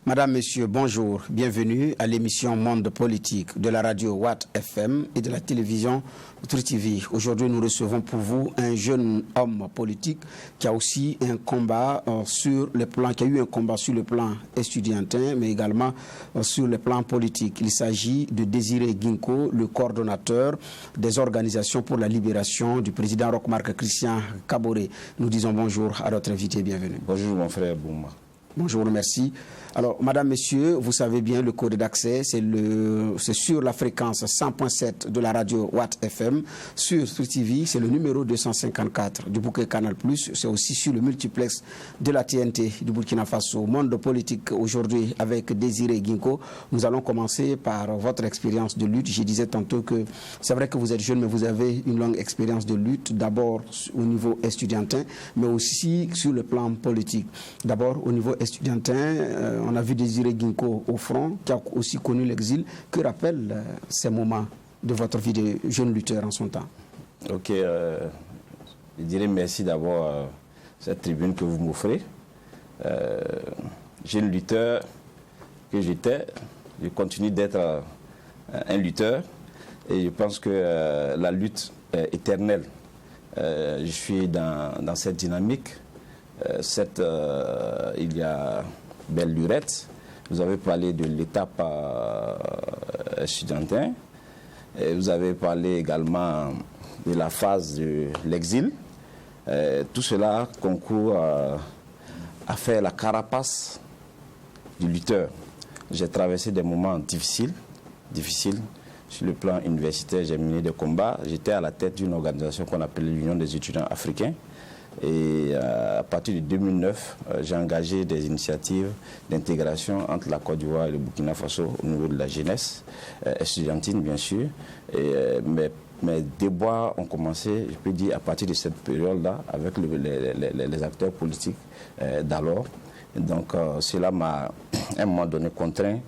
Madame, Monsieur, bonjour. Bienvenue à l'émission Monde politique de la radio Watt FM et de la télévision True TV. Aujourd'hui, nous recevons pour vous un jeune homme politique qui a aussi un combat sur le plan, qui a eu un combat sur le plan estudiantin, mais également sur le plan politique. Il s'agit de Désiré Guinco, le coordonnateur des organisations pour la libération du président Roch-Marc Christian Kaboré. Nous disons bonjour à notre invité. Bienvenue. Bonjour mon frère Bouma. Bonjour, merci. Alors, madame, monsieur, vous savez bien, le code d'accès, c'est sur la fréquence 100.7 de la radio Watt FM. Sur True TV, c'est le numéro 254 du bouquet Canal+. C'est aussi sur le multiplex de la TNT du Burkina Faso. Monde politique aujourd'hui avec Désiré Guinco. Nous allons commencer par votre expérience de lutte. Je disais tantôt que c'est vrai que vous êtes jeune, mais vous avez une longue expérience de lutte, d'abord au niveau estudiantin, mais aussi sur le plan politique. D'abord au niveau estudiantin, on a vu Désiré Guinco au front, qui a aussi connu l'exil. Que rappellent ces moments de votre vie de jeune lutteur en son temps? Ok, je dirais merci d'abord cette tribune que vous m'offrez. Jeune lutteur que j'étais, je continue d'être un lutteur et je pense que la lutte est éternelle. Je suis dans cette dynamique. Il y a belle lurette. Vous avez parlé de l'étape estudiantin. Vous avez parlé également de la phase de l'exil. Tout cela concourt à faire la carapace du lutteur. J'ai traversé des moments difficiles. Sur le plan universitaire, j'ai mené des combats. J'étais à la tête d'une organisation qu'on appelle l'Union des étudiants africains. Et à partir de 2009, j'ai engagé des initiatives d'intégration entre la Côte d'Ivoire et le Burkina Faso au niveau de la jeunesse estudiantine, bien sûr. Et mes déboires ont commencé, je peux dire, à partir de cette période-là, avec les acteurs politiques d'alors. Donc cela m'a, à un moment donné, contraint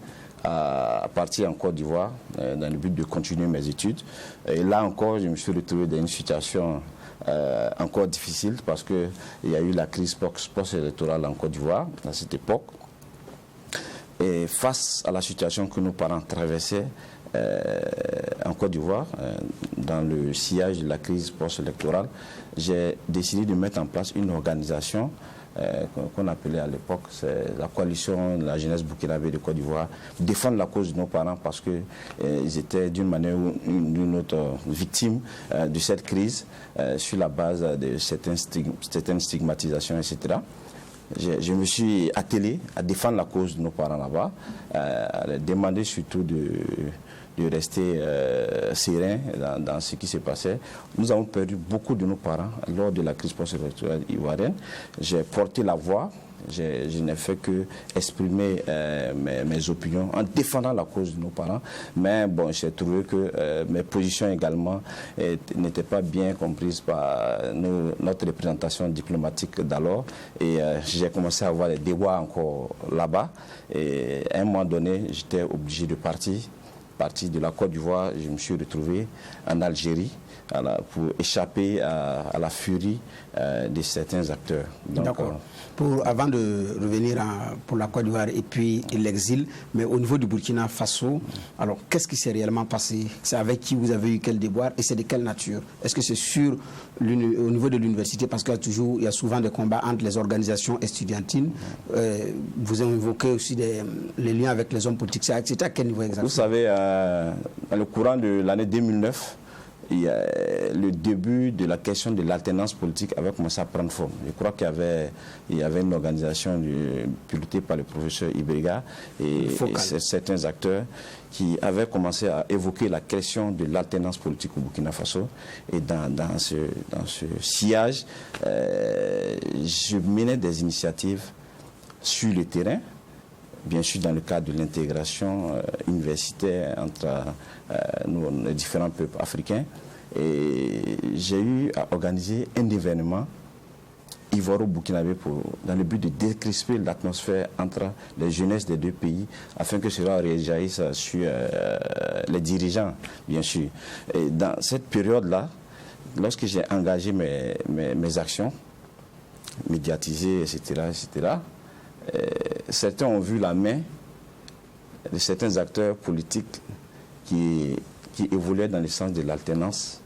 à partir en Côte d'Ivoire dans le but de continuer mes études. Et là encore, je me suis retrouvé dans une situation encore difficile parce qu'il y a eu la crise post-électorale en Côte d'Ivoire à cette époque. Et face à la situation que nos parents traversaient en Côte d'Ivoire, dans le sillage de la crise post-électorale, j'ai décidé de mettre en place une organisation qu'on appelait à l'époque, c'est la coalition de la jeunesse burkinabé de Côte d'Ivoire, défendre la cause de nos parents parce qu'ils étaient d'une manière ou d'une autre victimes de cette crise sur la base de certaines stigmatisations, etc. Je me suis attelé à défendre la cause de nos parents là-bas, à leur demander surtout de rester serein dans ce qui s'est passé. Nous avons perdu beaucoup de nos parents lors de la crise post-électorale ivoirienne. J'ai porté la voix, je n'ai fait que exprimer mes opinions en défendant la cause de nos parents. Mais bon, j'ai trouvé que mes positions également n'étaient pas bien comprises par notre représentation diplomatique d'alors. Et j'ai commencé à avoir des débats encore là-bas. Et à un moment donné, j'étais obligé de partir de la Côte d'Ivoire. Je me suis retrouvé en Algérie pour échapper à la furie de certains acteurs. D'accord. Avant de revenir pour la Côte d'Ivoire et puis l'exil, mais au niveau du Burkina Faso, alors qu'est-ce qui s'est réellement passé? C'est avec qui vous avez eu quel déboire et c'est de quelle nature? Est-ce que c'est au niveau de l'université, parce qu'il y a souvent des combats entre les organisations estudiantines, vous avez évoqué aussi les liens avec les hommes politiques, c'était à quel niveau exactement? Vous savez, dans le courant de l'année 2009, il y a le début de la question de l'alternance politique avait commencé à prendre forme. Je crois qu'il y avait une organisation pilotée par le professeur Ibrega et certains acteurs qui avaient commencé à évoquer la question de l'alternance politique au Burkina Faso. Et dans ce sillage, je menais des initiatives sur le terrain, bien sûr dans le cadre de l'intégration universitaire entre les différents peuples africains. Et j'ai eu à organiser un événement ivoiro-burkinabé dans le but de décrisper l'atmosphère entre les jeunesses des deux pays afin que cela réagisse sur les dirigeants, bien sûr. Et dans cette période-là, lorsque j'ai engagé mes actions, médiatisées, etc., certains ont vu la main de certains acteurs politiques qui évoluaient dans le sens de l'alternance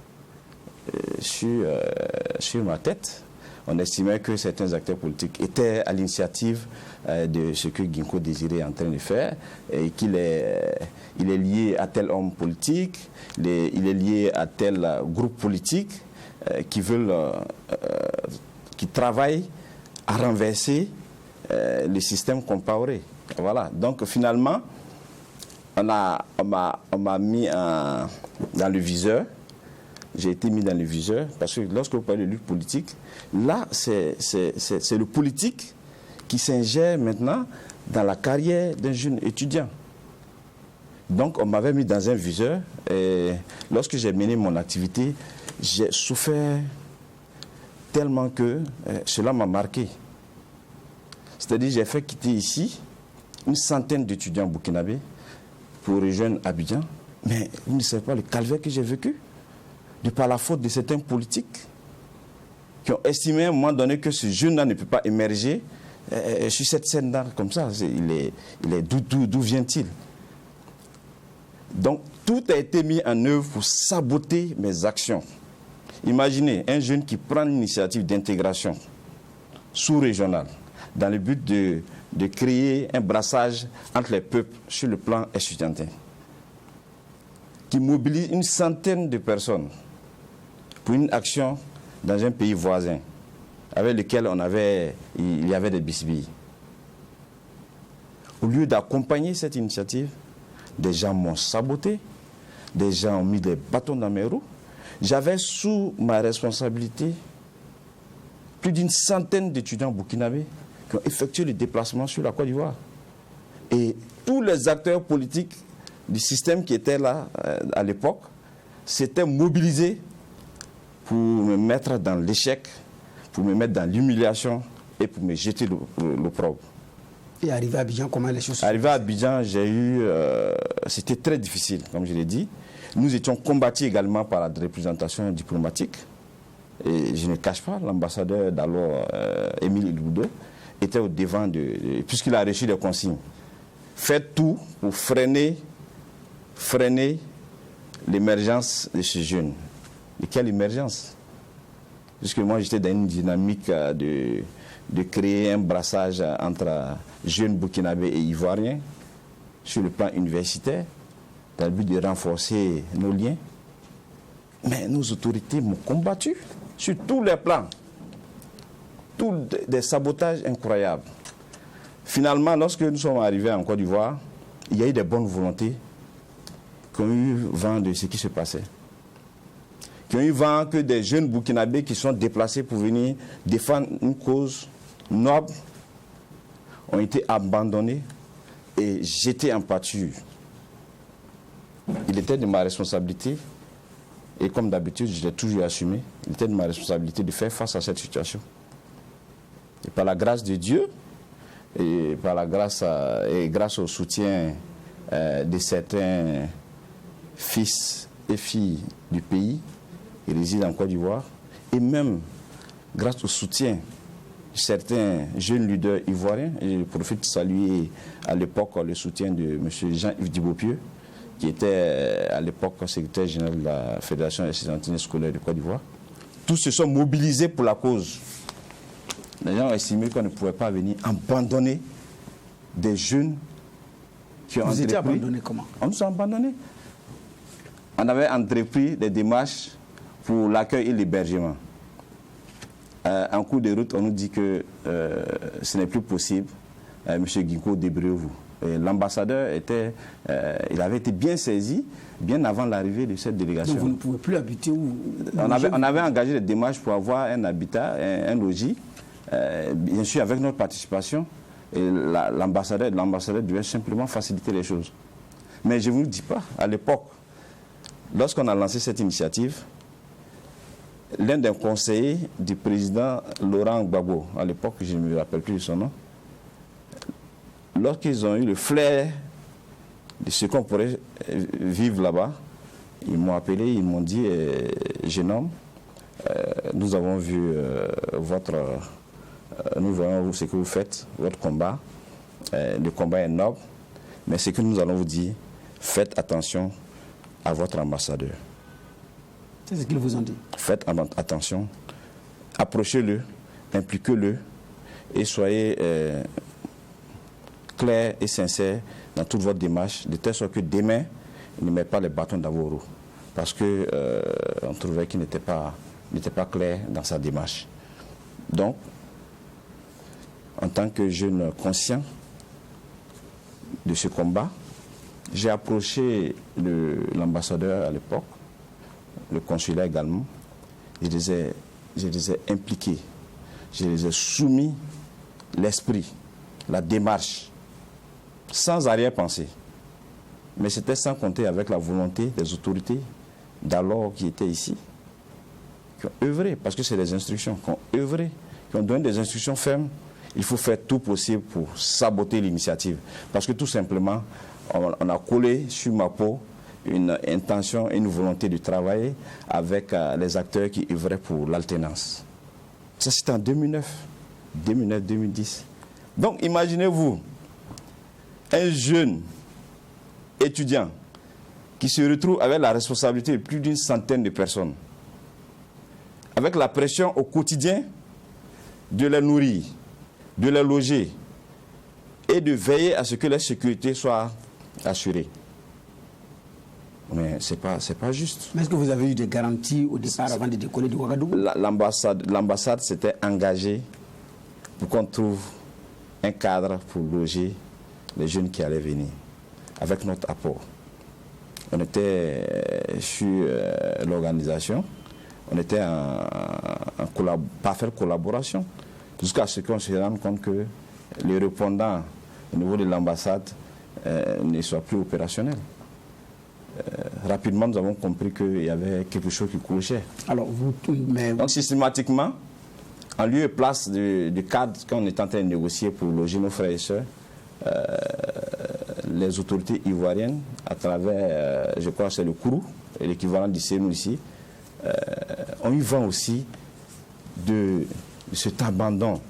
sur ma tête. On estimait que certains acteurs politiques étaient à l'initiative de ce que Guinko Désiré est en train de faire et qu'il est lié à tel homme politique, il est lié à tel groupe politique qui travaillent à renverser le système compaoré. Voilà. Donc finalement, on m'a mis dans le viseur. J'ai été mis dans le viseur parce que lorsque vous parlez de lutte politique, là, c'est le politique qui s'ingère maintenant dans la carrière d'un jeune étudiant. Donc, on m'avait mis dans un viseur et lorsque j'ai mené mon activité, j'ai souffert tellement que cela m'a marqué. C'est-à-dire, j'ai fait quitter ici une centaine d'étudiants burkinabés pour rejoindre Abidjan, mais vous ne savez pas le calvaire que j'ai vécu. De par la faute de certains politiques qui ont estimé à un moment donné que ce jeune-là ne peut pas émerger sur cette scène-là comme ça. D'où vient-il? Donc, tout a été mis en œuvre pour saboter mes actions. Imaginez un jeune qui prend l'initiative d'intégration sous-régionale dans le but de créer un brassage entre les peuples sur le plan estudiantin, qui mobilise une centaine de personnes pour une action dans un pays voisin avec lequel il y avait des bisbilles. Au lieu d'accompagner cette initiative, des gens m'ont saboté, des gens ont mis des bâtons dans mes roues. J'avais sous ma responsabilité plus d'une centaine d'étudiants burkinabés qui ont effectué le déplacement sur la Côte d'Ivoire. Et tous les acteurs politiques du système qui étaient là à l'époque s'étaient mobilisés pour me mettre dans l'échec, pour me mettre dans l'humiliation et pour me jeter l'opprobre. Et arrivé à Abidjan, comment les choses sont? Arrivé à Abidjan, c'était très difficile, comme je l'ai dit. Nous étions combattus également par la représentation diplomatique. Et je ne cache pas, l'ambassadeur d'alors, Émile Iloudou, était au devant puisqu'il a reçu des consignes. Faites tout pour freiner l'émergence de ce jeune. De quelle émergence? Puisque moi, j'étais dans une dynamique de créer un brassage entre jeunes burkinabés et ivoiriens sur le plan universitaire, dans le but de renforcer nos liens. Mais nos autorités m'ont combattu sur tous les plans. Tous des sabotages incroyables. Finalement, lorsque nous sommes arrivés en Côte d'Ivoire, il y a eu des bonnes volontés qui ont eu vent de ce qui se passait. Qui ont eu vent que des jeunes burkinabés qui sont déplacés pour venir défendre une cause noble ont été abandonnés et jetés en pâture. Il était de ma responsabilité, et comme d'habitude, je l'ai toujours assumé, il était de ma responsabilité de faire face à cette situation. Et par la grâce de Dieu, et grâce au soutien de certains fils et filles du pays qui résident en Côte d'Ivoire, et même grâce au soutien de certains jeunes leaders ivoiriens, et je profite de saluer à l'époque le soutien de M. Jean-Yves Dibopieux, qui était à l'époque secrétaire général de la Fédération estudiantine scolaire de Côte d'Ivoire. Tous se sont mobilisés pour la cause. Les gens ont estimé qu'on ne pouvait pas venir abandonner des jeunes qui ont Vous étiez abandonnés comment? On nous a abandonnés. On avait entrepris des démarches pour l'accueil et l'hébergement. En cours de route, on nous dit que ce n'est plus possible. M. Guinko, débrouillez-vous. L'ambassadeur il avait été bien saisi bien avant l'arrivée de cette délégation. Donc vous ne pouvez plus habiter où? On avait engagé des démarches pour avoir un habitat, un logis, bien sûr avec notre participation. Et l'ambassadeur devait simplement faciliter les choses. Mais je ne vous le dis pas, à l'époque, lorsqu'on a lancé cette initiative, l'un des conseillers du président Laurent Gbagbo, à l'époque, je ne me rappelle plus de son nom, lorsqu'ils ont eu le flair de ce qu'on pourrait vivre là-bas, ils m'ont appelé, ils m'ont dit, jeune homme, nous avons vu votre Nous voyons ce que vous faites, votre combat. Le combat est noble, mais ce que nous allons vous dire, faites attention à votre ambassadeur. C'est ce qu'ils vous ont dit. Faites attention, approchez-le, impliquez-le et soyez clair et sincère dans toute votre démarche, de telle sorte que demain, il ne met pas les bâtons dans vos roues. Parce qu'on trouvait qu'il n'était pas clair dans sa démarche. Donc, en tant que jeune conscient de ce combat, j'ai approché l'ambassadeur à l'époque, le consulat également. Je les ai impliqués, je les ai soumis l'esprit, la démarche, sans arrière-pensée. Mais c'était sans compter avec la volonté des autorités d'alors qui étaient ici, qui ont œuvré, parce que c'est des instructions, qui ont œuvré, qui ont donné des instructions fermes. Il faut faire tout possible pour saboter l'initiative. Parce que tout simplement, on a collé sur ma peau une intention et une volonté de travailler avec les acteurs qui œuvraient pour l'alternance. Ça, c'était en 2009-2010. Donc, imaginez-vous, un jeune étudiant qui se retrouve avec la responsabilité de plus d'une centaine de personnes, avec la pression au quotidien de les nourrir, de les loger et de veiller à ce que la sécurité soit assurée. Mais ce n'est pas juste. Mais est-ce que vous avez eu des garanties au départ avant de décoller de Ouagadougou? L'ambassade s'était engagée pour qu'on trouve un cadre pour loger les jeunes qui allaient venir, avec notre apport. On était sur l'organisation, on était en parfaite collaboration, jusqu'à ce qu'on se rende compte que les répondants au niveau de l'ambassade ne soient plus opérationnels. Rapidement, nous avons compris qu'il y avait quelque chose qui clochait. Donc, systématiquement, en lieu et place du cadre qu'on est en train de négocier pour loger nos frères et sœurs, les autorités ivoiriennes, à travers, je crois que c'est le Kourou, l'équivalent du CNU ici, ont eu vent aussi de cet abandon,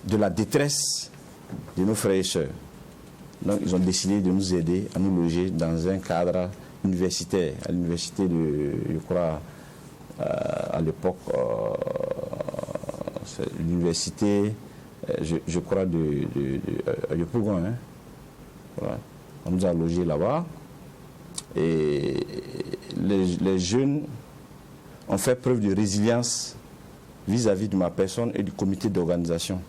de la détresse de nos frères et sœurs. Donc, ils ont décidé de nous aider à nous loger dans un cadre universitaire, à l'université de, je crois, à l'époque, l'université, je crois, de Pougon. Hein. Voilà. On nous a logés là-bas. Et les jeunes ont fait preuve de résilience vis-à-vis de ma personne et du comité d'organisation.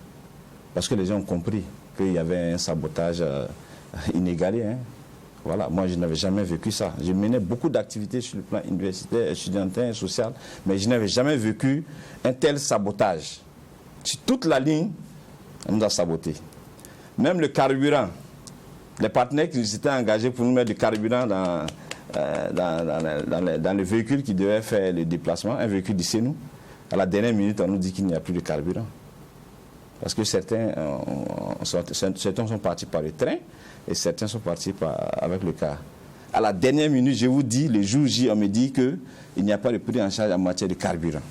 Parce que les gens ont compris qu'il y avait un sabotage inégalé. Hein. Voilà, moi je n'avais jamais vécu ça. Je menais beaucoup d'activités sur le plan universitaire, étudiantin et social, mais je n'avais jamais vécu un tel sabotage. Sur toute la ligne, on nous a saboté. Même le carburant, les partenaires qui s'étaient engagés pour nous mettre du carburant dans le véhicule qui devait faire le déplacement, un véhicule du CNU, à la dernière minute, on nous dit qu'il n'y a plus de carburant. Parce que certains sont partis par le train et certains sont partis avec le car. À la dernière minute, je vous dis, le jour J, on me dit qu'il n'y a pas de prise en charge en matière de carburant.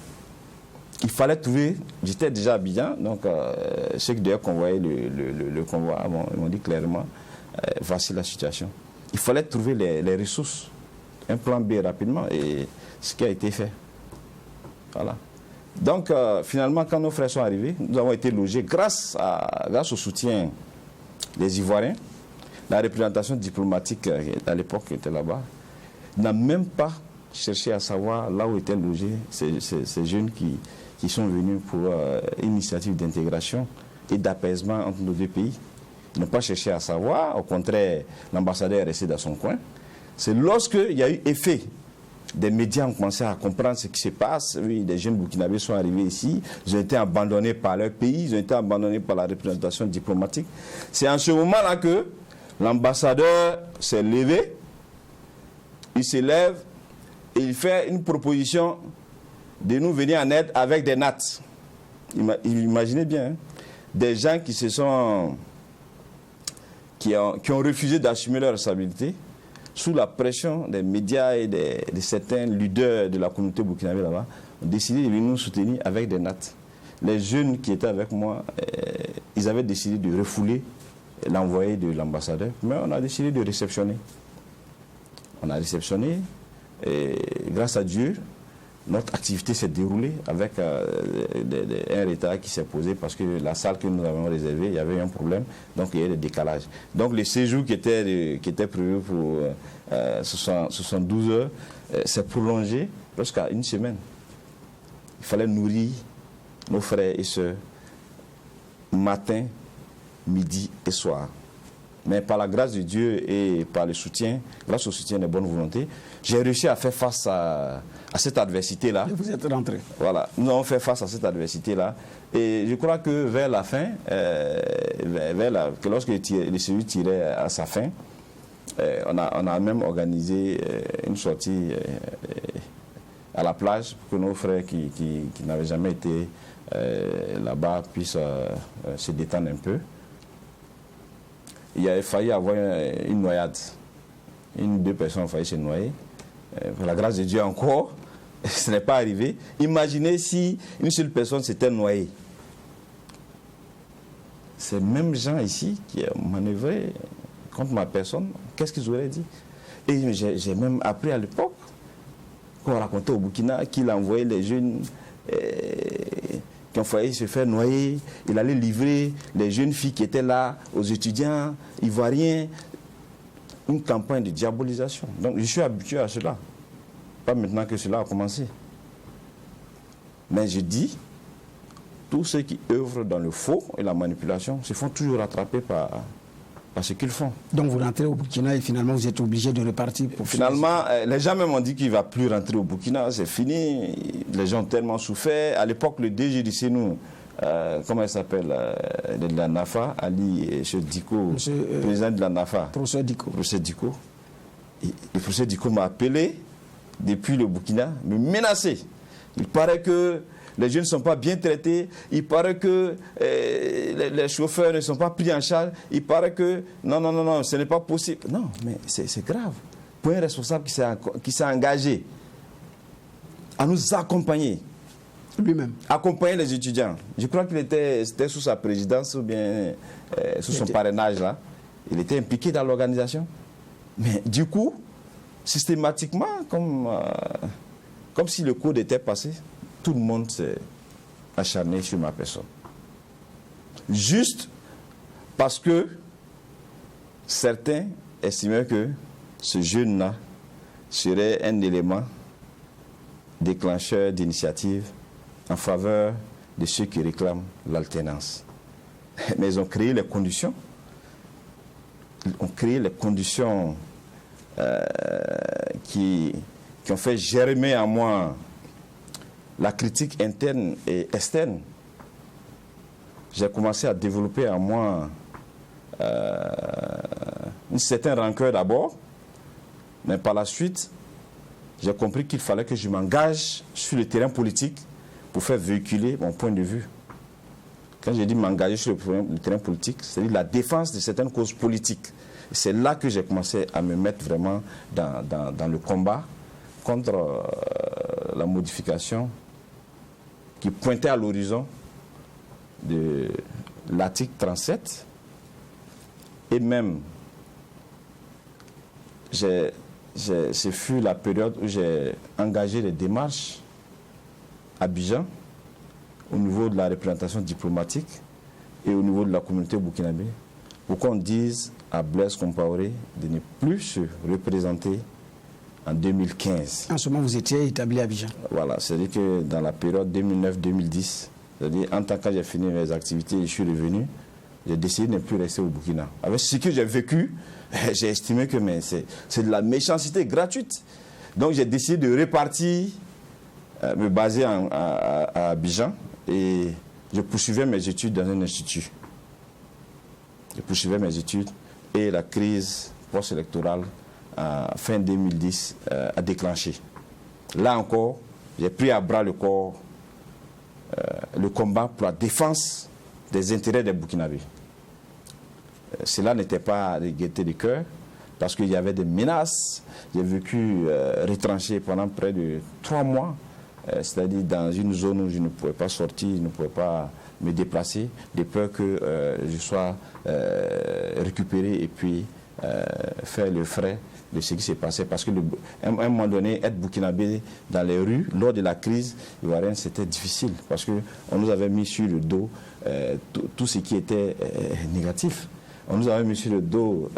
Il fallait trouver, j'étais déjà à Abidjan, donc ceux qui devaient convoyer le convoi m'ont dit clairement, voici la situation. Il fallait trouver les ressources, un plan B rapidement, et ce qui a été fait. Voilà. Donc, finalement, quand nos frères sont arrivés, nous avons été logés grâce au soutien des Ivoiriens. La représentation diplomatique à l'époque qui était là-bas n'a même pas cherché à savoir là où étaient logés ces jeunes qui sont venus pour une initiative d'intégration et d'apaisement entre nos deux pays. Ils n'ont pas cherché à savoir. Au contraire, l'ambassadeur est resté dans son coin. C'est lorsqu'il y a eu effet, des médias ont commencé à comprendre ce qui se passe. Oui, des jeunes burkinabés sont arrivés ici. Ils ont été abandonnés par leur pays. Ils ont été abandonnés par la représentation diplomatique. C'est en ce moment-là que l'ambassadeur s'est levé. Il se lève et il fait une proposition de nous venir en aide avec des nattes. Imaginez bien, hein, des gens qui ont refusé d'assumer leur responsabilité sous la pression des médias et de certains leaders de la communauté burkinabé là-bas, ont décidé de venir nous soutenir avec des nattes. les jeunes qui étaient avec moi, ils avaient décidé de refouler l'envoyé de l'ambassadeur, mais on a décidé de réceptionner. On a réceptionné, et grâce à Dieu, notre activité s'est déroulée avec un retard qui s'est posé parce que la salle que nous avons réservée, il y avait un problème, donc il y a eu des décalages. Donc le séjour qui était prévu pour 72 heures s'est prolongé jusqu'à une semaine. Il fallait nourrir nos frères et sœurs matin, midi et soir. Mais par la grâce de Dieu et par le soutien, grâce au soutien des bonnes volontés, j'ai réussi à faire face à cette adversité-là. Et vous êtes rentré. Voilà, nous avons fait face à cette adversité-là. Et je crois que vers la fin, lorsque le séjour tirait à sa fin, on a même organisé une sortie à la plage pour que nos frères qui n'avaient jamais été là-bas puissent se détendre un peu. Il a failli avoir une noyade. Une ou deux personnes ont failli se noyer. Pour la grâce de Dieu encore, ce n'est pas arrivé. Imaginez si une seule personne s'était noyée. Ces mêmes gens ici qui ont manœuvré contre ma personne, qu'est-ce qu'ils auraient dit? Et j'ai même appris à l'époque qu'on racontait au Burkina qu'il envoyait les jeunes qui ont failli se faire noyer. Il allait livrer les jeunes filles qui étaient là aux étudiants ivoiriens. Une campagne de diabolisation. Donc je suis habitué à cela. Pas maintenant que cela a commencé. Mais je dis, tous ceux qui œuvrent dans le faux et la manipulation se font toujours rattraper par ce qu'ils font. Donc vous rentrez au Burkina et finalement vous êtes obligé de repartir pour finalement, les gens même ont dit qu'il ne va plus rentrer au Burkina, c'est fini. Les gens ont tellement souffert. À l'époque, le DG du CNU, comment il s'appelle, de la NAFA, Ali Diko, président de la NAFA. Professeur Diko. Professeur Diko. Le professeur Diko m'a appelé depuis le Burkina, me menacer. Il paraît que les jeunes ne sont pas bien traités. Il paraît que les chauffeurs ne sont pas pris en charge. Il paraît que non, ce n'est pas possible. Non, mais c'est grave. Pour un responsable qui s'est engagé à nous accompagner. Lui-même. Accompagner les étudiants. Je crois qu'il était sous sa présidence ou bien sous son parrainage là. Il était impliqué dans l'organisation. Mais du coup, systématiquement, comme si le code était passé, tout le monde s'est acharné sur ma personne. Juste parce que certains estimaient que ce jeune-là serait un élément déclencheur d'initiative en faveur de ceux qui réclament l'alternance. Mais ils ont créé les conditions. Ils ont créé les conditions qui ont fait germer en moi la critique interne et externe. J'ai commencé à développer en moi une certaine rancœur d'abord, mais par la suite, j'ai compris qu'il fallait que je m'engage sur le terrain politique pour faire véhiculer mon point de vue. Quand je dis m'engager sur le terrain politique, c'est-à-dire la défense de certaines causes politiques. C'est là que j'ai commencé à me mettre vraiment dans le combat contre la modification qui pointait à l'horizon de l'article 37. Et même, ce fut la période où j'ai engagé les démarches à Abidjan, au niveau de la représentation diplomatique et au niveau de la communauté burkinabé, pour qu'on dise à Blaise Compaoré de ne plus se représenter en 2015. En ce moment, vous étiez établi à Abidjan. Voilà, c'est-à-dire que dans la période 2009-2010, c'est-à-dire en tant que j'ai fini mes activités et je suis revenu, j'ai décidé de ne plus rester au Burkina. Avec ce que j'ai vécu, j'ai estimé que c'est de la méchanceté gratuite. Donc j'ai décidé de repartir, me baser à Abidjan, et je poursuivais mes études dans un institut. Je poursuivais mes études et la crise post-électorale fin 2010 a déclenché. Là encore, j'ai pris à bras le corps le combat pour la défense des intérêts des Burkinabés. Cela n'était pas de gaieté de cœur, parce qu'il y avait des menaces. J'ai vécu retranché pendant près de 3 mois c'est-à-dire dans une zone où je ne pouvais pas sortir, je ne pouvais pas me déplacer, de peur que je sois récupéré et puis faire le frais de ce qui s'est passé. Parce qu'à un moment donné, être burkinabé dans les rues, lors de la crise ivoirienne, c'était difficile. Parce qu'on nous avait mis sur le dos tout ce qui était négatif. On nous avait mis sur le dos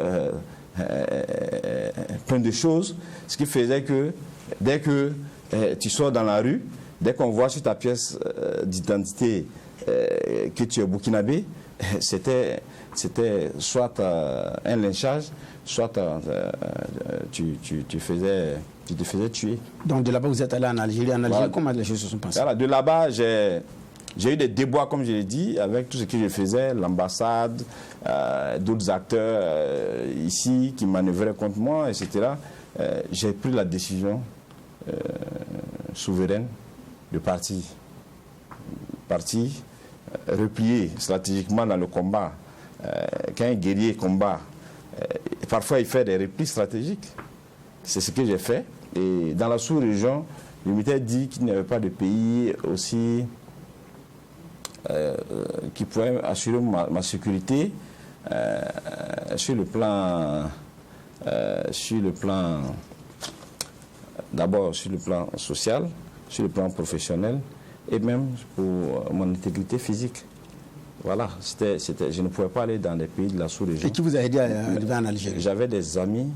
plein de choses, ce qui faisait que dès que tu sors dans la rue, dès qu'on voit sur ta pièce d'identité que tu es burkinabé, c'était soit un lynchage, soit tu te faisais tuer. Donc de là-bas, vous êtes allé en Algérie. En Algérie, voilà. Comment les choses se sont passées? Voilà, de là-bas, j'ai eu des déboires, comme je l'ai dit, avec tout ce que je faisais, l'ambassade, d'autres acteurs ici qui manœuvraient contre moi, etc. J'ai pris la décision souveraine de partir. Replier stratégiquement dans le combat. Quand un guerrier combat, parfois il fait des replis stratégiques. C'est ce que j'ai fait. Et dans la sous-région, je m'étais dit qu'il n'y avait pas de pays aussi qui pourrait assurer ma sécurité sur le plan d'abord sur le plan social, sur le plan professionnel et même pour mon intégrité physique. Voilà, je ne pouvais pas aller dans les pays de la sous-région. Et qui vous a aidé à arriver en Algérie? J'avais des amis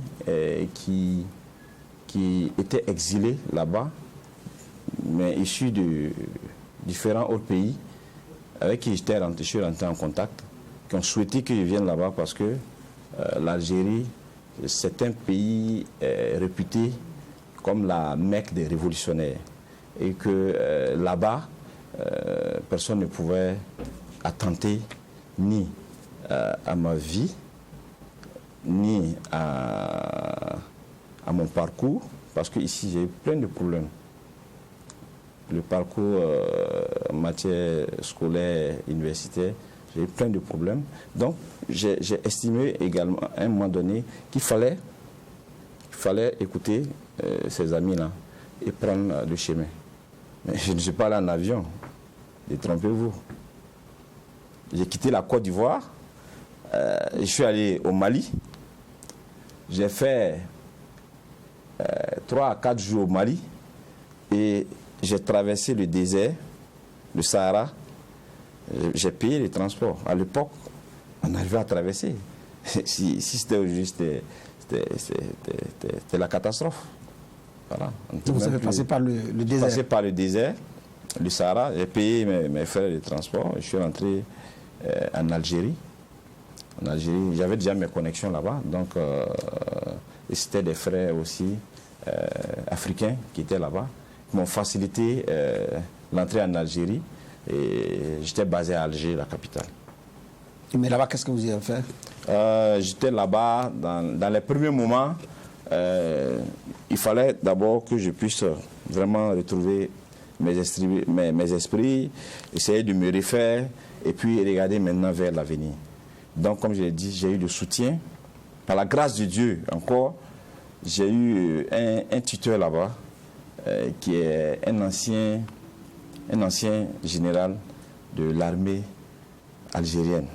qui étaient exilés là-bas, mais issus de différents autres pays, avec qui je suis rentré en contact, qui ont souhaité que je vienne là-bas parce que l'Algérie, c'est un pays réputé comme la Mecque des révolutionnaires. Et que là-bas, personne ne pouvait attenter ni à ma vie, ni à mon parcours, parce qu'ici j'ai eu plein de problèmes. Le parcours en matière scolaire, universitaire, j'ai eu plein de problèmes. Donc j'ai estimé également à un moment donné qu'il fallait écouter ces amis-là et prendre le chemin. Mais je ne suis pas allé en avion, détrompez-vous. J'ai quitté la Côte d'Ivoire, je suis allé au Mali. J'ai fait 3 à 4 jours au Mali et j'ai traversé le désert, le Sahara. J'ai payé les transports. À l'époque, on arrivait à traverser. Si c'était aujourd'hui, c'était la catastrophe. Voilà. Vous avez passé par le désert? J'ai passé par le désert, le Sahara. J'ai payé mes frais de transport. Je suis rentré en Algérie. En Algérie, j'avais déjà mes connexions là-bas. Donc, et c'était des frères aussi africains qui étaient là-bas, qui m'ont facilité l'entrée en Algérie. Et j'étais basé à Alger, la capitale. Mais là-bas, qu'est-ce que vous y avez fait? J'étais là-bas, dans les premiers moments, il fallait d'abord que je puisse vraiment retrouver mes esprits, essayer de me refaire et puis regarder maintenant vers l'avenir. Donc, comme je l'ai dit, j'ai eu le soutien. Par la grâce de Dieu, encore, j'ai eu un tuteur là-bas qui est un ancien général de l'armée algérienne.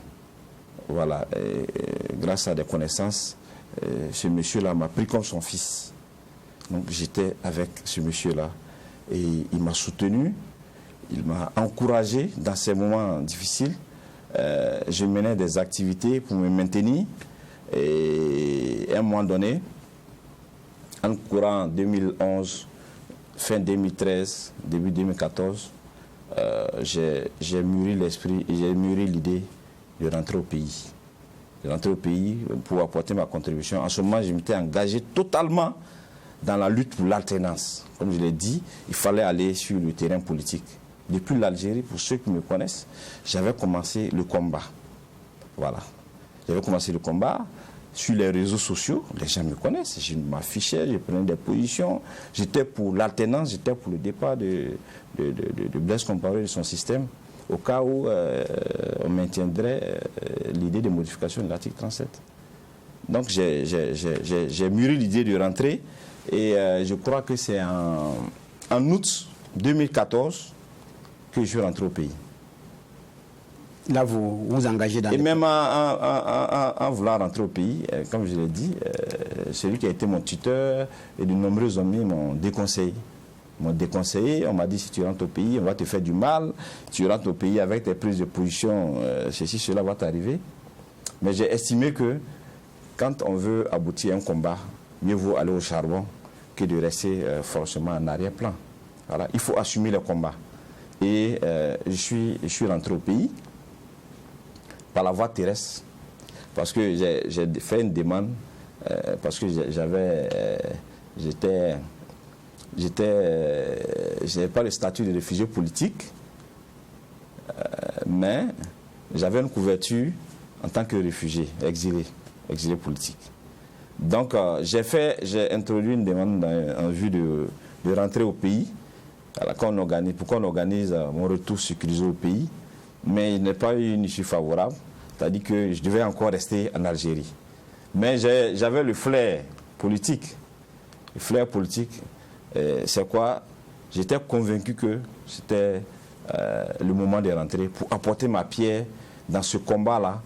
Voilà, grâce à des connaissances, ce monsieur-là m'a pris comme son fils. Donc j'étais avec ce monsieur-là et il m'a soutenu, il m'a encouragé dans ces moments difficiles. Je menais des activités pour me maintenir et à un moment donné, en courant 2011, fin 2013, début 2014, j'ai mûri l'esprit et j'ai mûri l'idée de rentrer au pays. De rentrer au pays pour apporter ma contribution. En ce moment, je m'étais engagé totalement dans la lutte pour l'alternance. Comme je l'ai dit, il fallait aller sur le terrain politique. Depuis l'Algérie, pour ceux qui me connaissent, j'avais commencé le combat. Voilà. J'avais commencé le combat sur les réseaux sociaux. Les gens me connaissent. Je m'affichais, je prenais des positions. J'étais pour l'alternance, j'étais pour le départ de Blaise Compaoré de son système, au cas où on maintiendrait l'idée de modification de l'article 37. Donc j'ai mûri l'idée de rentrer et je crois que c'est en août 2014 que je suis rentré au pays. Là, vous vous engagez dans... Et même en voulant rentrer au pays, comme je l'ai dit, celui qui a été mon tuteur et de nombreux amis m'ont déconseillé. On m'a dit, si tu rentres au pays, on va te faire du mal. Tu rentres au pays avec tes prises de position, cela va t'arriver. Mais j'ai estimé que quand on veut aboutir à un combat, mieux vaut aller au charbon que de rester forcément en arrière-plan. Voilà, il faut assumer le combat. Et je suis rentré au pays par la voie terrestre, parce que j'ai fait une demande, parce que j'avais pas le statut de réfugié politique, mais j'avais une couverture en tant que réfugié, exilé politique. Donc j'ai introduit une demande en vue de rentrer au pays. Alors, pourquoi on organise mon retour sécurisé au pays, mais il n'est pas eu une issue favorable, c'est-à-dire que je devais encore rester en Algérie. Mais j'avais le flair politique. Le flair politique, c'est quoi? J'étais convaincu que c'était le moment de rentrer pour apporter ma pierre dans ce combat-là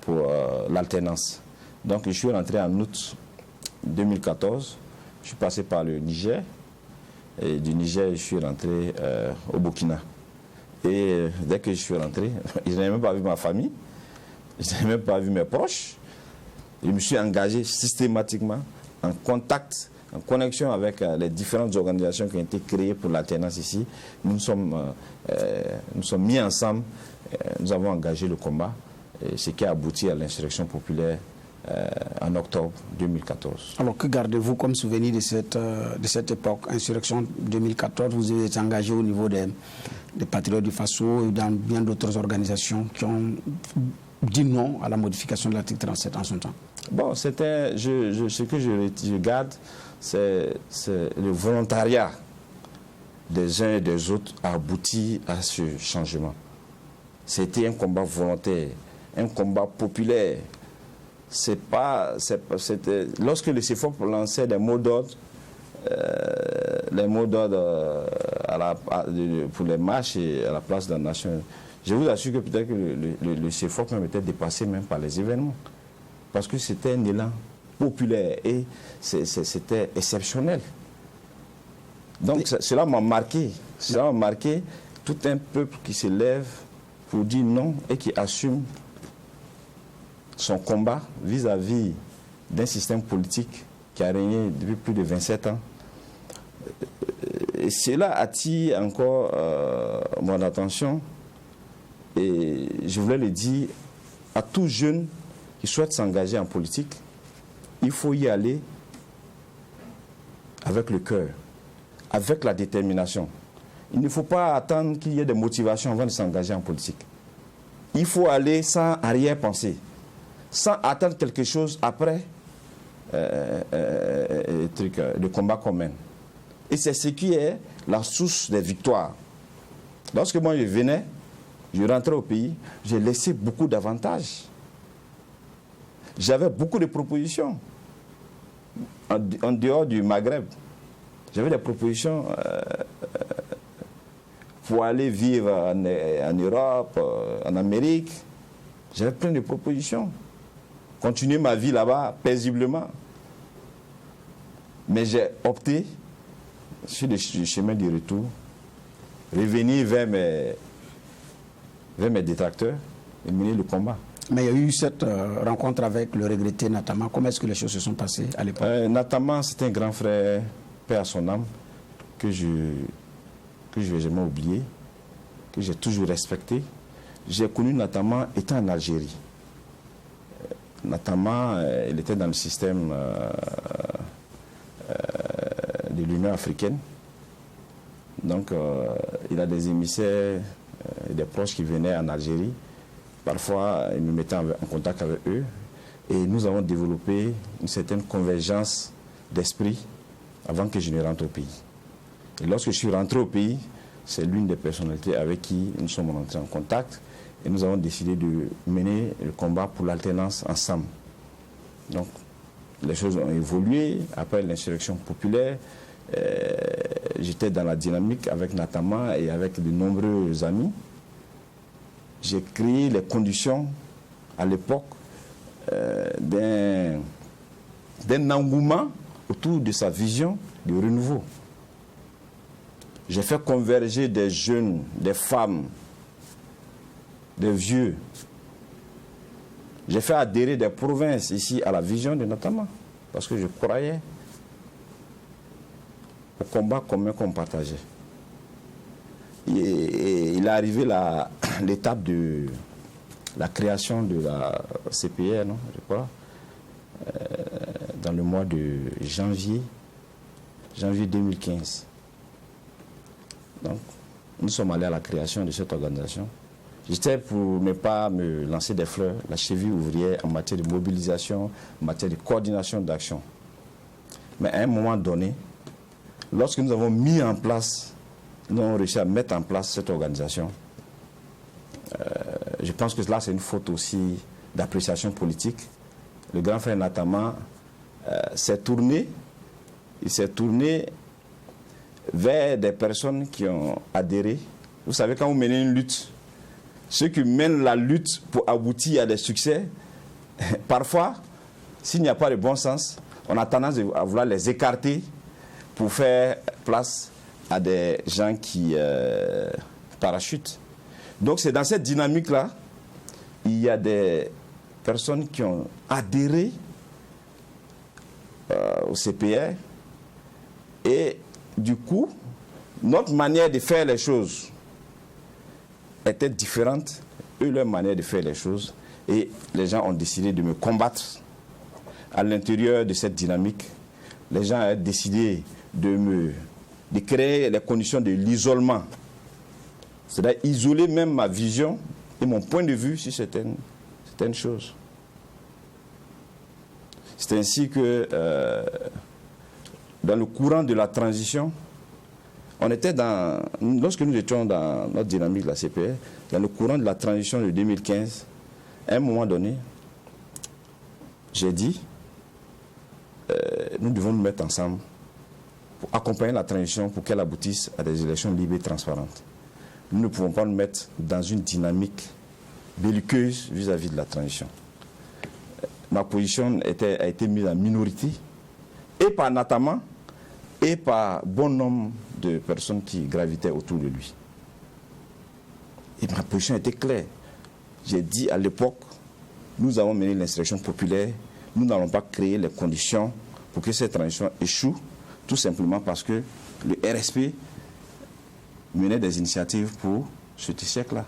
pour l'alternance. Donc je suis rentré en août 2014, je suis passé par le Niger, et du Niger je suis rentré au Burkina. Et dès que je suis rentré, je n'avais même pas vu ma famille, je n'avais même pas vu mes proches. Je me suis engagé systématiquement en contact, en connexion avec les différentes organisations qui ont été créées pour l'alternance ici. Nous sommes mis ensemble, nous avons engagé le combat, ce qui a abouti à l'insurrection populaire en octobre 2014. Alors que gardez-vous comme souvenir de cette époque, insurrection 2014? Vous êtes engagé au niveau des Patriotes du Faso et dans bien d'autres organisations qui ont dit non à la modification de l'article 37 en son temps. Bon, ce que je garde, c'est le volontariat des uns et des autres a abouti à ce changement. C'était un combat volontaire, un combat populaire. Lorsque le CFOP lançait des mots d'ordre, pour les marches et à la place de la nation, je vous assure que peut-être que le CFOP même était dépassé même par les événements. Parce que c'était un élan populaire et c'était exceptionnel. Donc cela m'a marqué. Cela m'a marqué tout un peuple qui se lève pour dire non et qui assume son combat vis-à-vis d'un système politique qui a régné depuis plus de 27 ans. Et cela attire encore mon attention. Et je voulais le dire à tout jeune qui souhaite s'engager en politique, il faut y aller avec le cœur, avec la détermination. Il ne faut pas attendre qu'il y ait des motivations avant de s'engager en politique. Il faut aller sans arrière-pensée, sans attendre quelque chose après le combat commun. Et c'est ce qui est la source des victoires. Lorsque moi je rentrais au pays, j'ai laissé beaucoup d'avantages. J'avais beaucoup de propositions en dehors du Maghreb. J'avais des propositions pour aller vivre en Europe, en Amérique. J'avais plein de propositions. Continuer ma vie là-bas paisiblement. Mais j'ai opté sur le chemin du retour, revenir vers mes détracteurs et mener le combat. Mais il y a eu cette rencontre avec le regretté Natama. Comment est-ce que les choses se sont passées à l'époque? Natama, c'est un grand frère, paix à son âme, que je ne vais jamais oublier, que j'ai toujours respecté. J'ai connu Natama étant en Algérie. Natama, il était dans le système de l'Union africaine. Donc, il a des émissaires, des proches qui venaient en Algérie. Parfois, il me mettait en contact avec eux. Et nous avons développé une certaine convergence d'esprit avant que je ne rentre au pays. Et lorsque je suis rentré au pays, c'est l'une des personnalités avec qui nous sommes rentrés en contact. Et nous avons décidé de mener le combat pour l'alternance ensemble. Donc, les choses ont évolué. Après l'insurrection populaire, j'étais dans la dynamique avec Natama et avec de nombreux amis. J'ai créé les conditions à l'époque d'un engouement autour de sa vision de renouveau. J'ai fait converger des jeunes, des femmes, des vieux. J'ai fait adhérer des provinces ici à la vision de Natama, parce que je croyais au combat commun qu'on partageait. Et il est arrivé l'étape de la création de la CPR, non, je crois, dans le mois de janvier 2015. Donc, nous sommes allés à la création de cette organisation. J'étais, pour ne pas me lancer des fleurs, la cheville ouvrière en matière de mobilisation, en matière de coordination d'action. Mais à un moment donné, lorsque nous avons mis en place, nous avons réussi à mettre en place cette organisation, je pense que là, c'est une faute aussi d'appréciation politique. Le grand frère Natama s'est tourné vers des personnes qui ont adhéré. Vous savez, quand vous menez une lutte, ceux qui mènent la lutte pour aboutir à des succès, parfois, s'il n'y a pas de bon sens, on a tendance à vouloir les écarter pour faire place à des gens qui parachutent. Donc c'est dans cette dynamique-là, il y a des personnes qui ont adhéré au CPR et du coup, notre manière de faire les choses était différente, eux leur manière de faire les choses, et les gens ont décidé de me combattre à l'intérieur de cette dynamique. Les gens ont décidé de créer les conditions de l'isolement, c'est-à-dire isoler même ma vision et mon point de vue sur certaines choses. C'est ainsi que dans le courant de la transition, lorsque nous étions dans notre dynamique de la CPR, dans le courant de la transition de 2015, à un moment donné, j'ai dit, nous devons nous mettre ensemble pour accompagner la transition pour qu'elle aboutisse à des élections libres et transparentes. Nous ne pouvons pas nous mettre dans une dynamique belliqueuse vis-à-vis de la transition. Ma position a été mise en minorité, et par Natama, et par bon nombre de personnes qui gravitaient autour de lui. Et ma position était claire. J'ai dit à l'époque, nous avons mené l'insurrection populaire, nous n'allons pas créer les conditions pour que cette transition échoue, tout simplement parce que le RSP menait des initiatives pour ce siècle-là.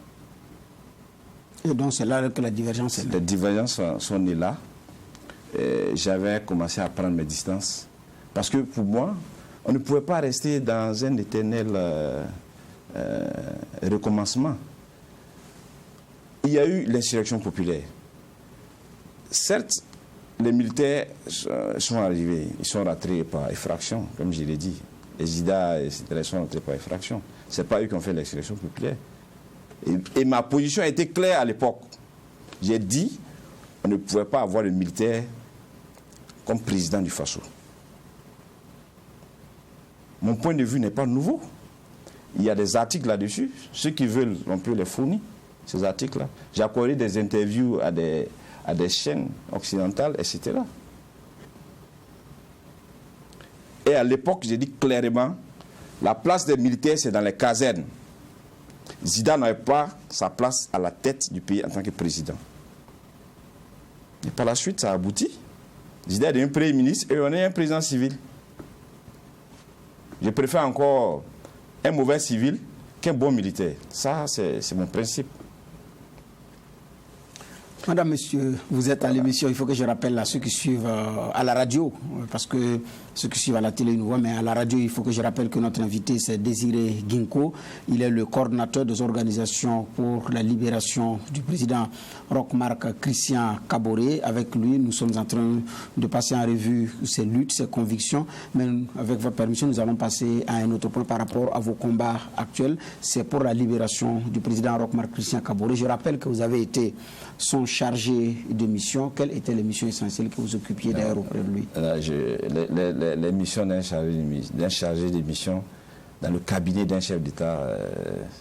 Et donc c'est là que la divergence est là. Les divergences sont nées là. J'avais commencé à prendre mes distances. Parce que pour moi, on ne pouvait pas rester dans un éternel recommencement. Il y a eu l'insurrection populaire. Certes, les militaires sont arrivés, ils sont rentrés par effraction, comme je l'ai dit. Les JIDA, etc., sont rentrés par effraction. Ce n'est pas eux qui ont fait l'insurrection populaire. Et ma position a été claire à l'époque. J'ai dit, on ne pouvait pas avoir le militaire comme président du FASO. Mon point de vue n'est pas nouveau. Il y a des articles là-dessus. Ceux qui veulent, on peut les fournir, ces articles-là. J'ai accordé des interviews à des chaînes occidentales, etc. Et à l'époque, j'ai dit clairement, la place des militaires, c'est dans les casernes. Zida n'avait pas sa place à la tête du pays en tant que président. Et par la suite, ça a abouti. Zida est devenu premier ministre et on est un président civil. Je préfère encore un mauvais civil qu'un bon militaire. Ça, c'est mon principe. Madame, monsieur, vous êtes à l'émission, il faut que je rappelle à ceux qui suivent à la radio, parce que ceux qui suivent à la télé nous voient, mais à la radio, il faut que je rappelle que notre invité, c'est Désiré Guinko. Il est le coordinateur des organisations pour la libération du président Roch-Marc Christian Kaboré. Avec lui, nous sommes en train de passer en revue ses luttes, ses convictions, mais avec votre permission, nous allons passer à un autre point par rapport à vos combats actuels. C'est pour la libération du président Roch-Marc Christian Kaboré. Je rappelle que vous avez été son chargé de mission, quelles étaient les missions essentielles que vous occupiez d'ailleurs auprès de lui? Les missions d'un chargé de mission dans le cabinet d'un chef d'État,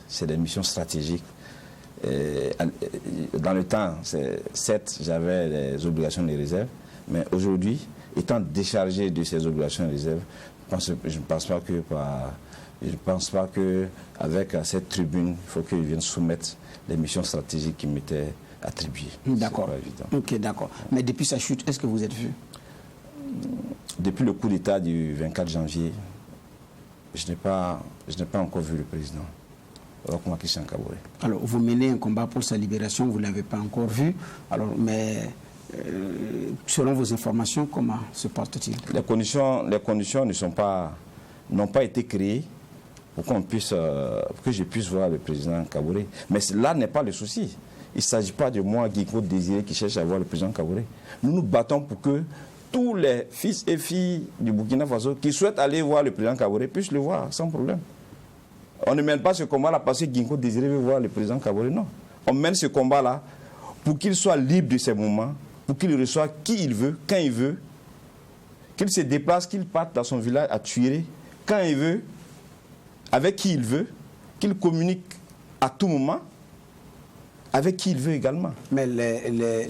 c'est des missions stratégiques. Dans le temps, certes, j'avais les obligations de réserve, mais aujourd'hui, étant déchargé de ces obligations de réserve, je ne pense pas que avec cette tribune, il faut qu'ils viennent soumettre les missions stratégiques qui m'étaient attribuées. D'accord. Ok, d'accord. Mais depuis sa chute, est-ce que vous êtes vu? Depuis le coup d'État du 24 janvier, je n'ai pas encore vu le président. Alors, vous menez un combat pour sa libération, vous ne l'avez pas encore vu. Alors, mais selon vos informations, comment se porte-t-il? Les conditions n'ont pas été créées pour que je puisse voir le président Kaboré. Mais là n'est pas le souci. Il ne s'agit pas de moi, Guico Désiré, qui cherche à voir le président Kaboré. Nous nous battons pour que tous les fils et filles du Burkina Faso qui souhaitent aller voir le président Kaboré puissent le voir sans problème. On ne mène pas ce combat-là parce que Guinko Désiré veut voir le président Kaboré, non. On mène ce combat-là pour qu'il soit libre de ses moments, pour qu'il reçoive qui il veut, quand il veut, qu'il se déplace, qu'il parte dans son village à Tuéré, quand il veut, avec qui il veut, qu'il communique à tout moment, avec qui il veut également. Mais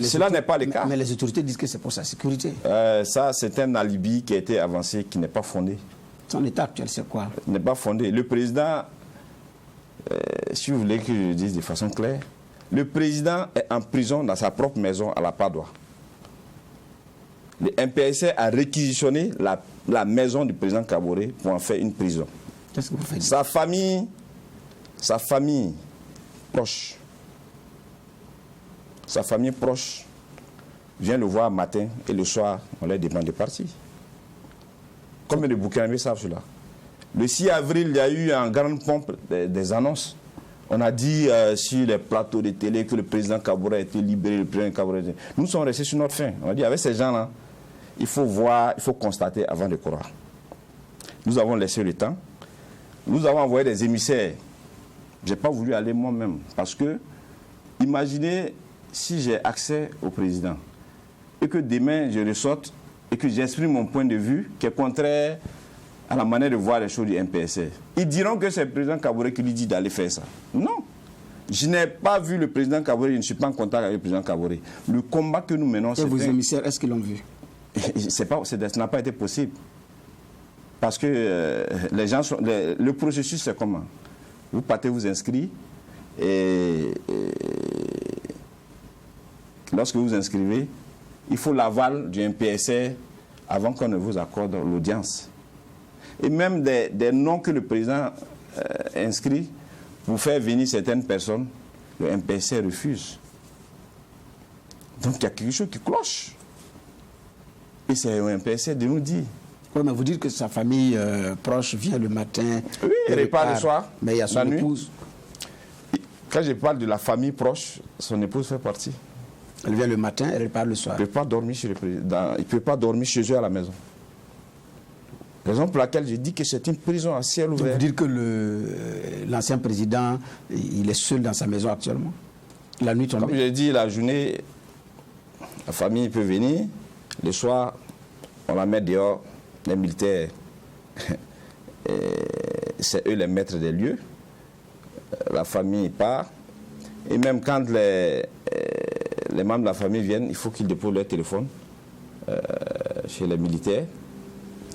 cela n'est pas le cas. Mais les autorités disent que c'est pour sa sécurité. Ça, c'est un alibi qui a été avancé, qui n'est pas fondé. Son état actuel, c'est quoi? N'est pas fondé. Le président, si vous voulez que je le dise de façon claire, le président est en prison dans sa propre maison à la Padoua. Le MPSC a réquisitionné la maison du président Kaboré pour en faire une prison. Qu'est-ce que vous faites? Sa famille proche vient le voir matin et le soir, on leur demande de partir. Combien de Burkinabés savent cela? Le 6 avril, il y a eu en grande pompe des annonces. On a dit sur les plateaux de télé que le président Kaboré a été libéré, le président Kaboré. Nous sommes restés sur notre faim. On a dit avec ces gens-là, il faut voir, il faut constater avant de croire. Nous avons laissé le temps. Nous avons envoyé des émissaires. Je n'ai pas voulu aller moi-même parce que, imaginez si j'ai accès au président et que demain je ressorte et que j'exprime mon point de vue qui est contraire à la manière de voir les choses du MPSC. Ils diront que c'est le président Kaboré qui lui dit d'aller faire ça. Non. Je n'ai pas vu le président Kaboré, je ne suis pas en contact avec le président Kaboré. Le combat que nous menons, c'est... Et vos émissaires, est-ce qu'ils l'ont vu? Ça n'a pas été possible. Parce que les gens sont, le processus, c'est comment? Vous partez vous inscrire et lorsque vous vous inscrivez, il faut l'aval du MPSC avant qu'on ne vous accorde l'audience. Et même des noms que le président inscrit pour faire venir certaines personnes, le MPSC refuse. Donc il y a quelque chose qui cloche. Et c'est au MPSC de nous dire. Oui, mais vous dites que sa famille proche vient le matin. Oui, elle repart le soir. Mais il y a son épouse. Quand je parle de la famille proche, son épouse fait partie. Elle vient le matin, elle repart le soir. Il ne peut pas dormir chez le président. Il ne peut pas dormir chez eux à la maison. Raison pour laquelle je dis que c'est une prison à ciel ouvert. Vous dites que l'ancien président, il est seul dans sa maison actuellement? La nuit tombée? Comme je l'ai dit, la journée, la famille peut venir. Le soir, on la met dehors. Les militaires, c'est eux les maîtres des lieux. La famille part. Et même quand les membres de la famille viennent, il faut qu'ils déposent leur téléphone chez les militaires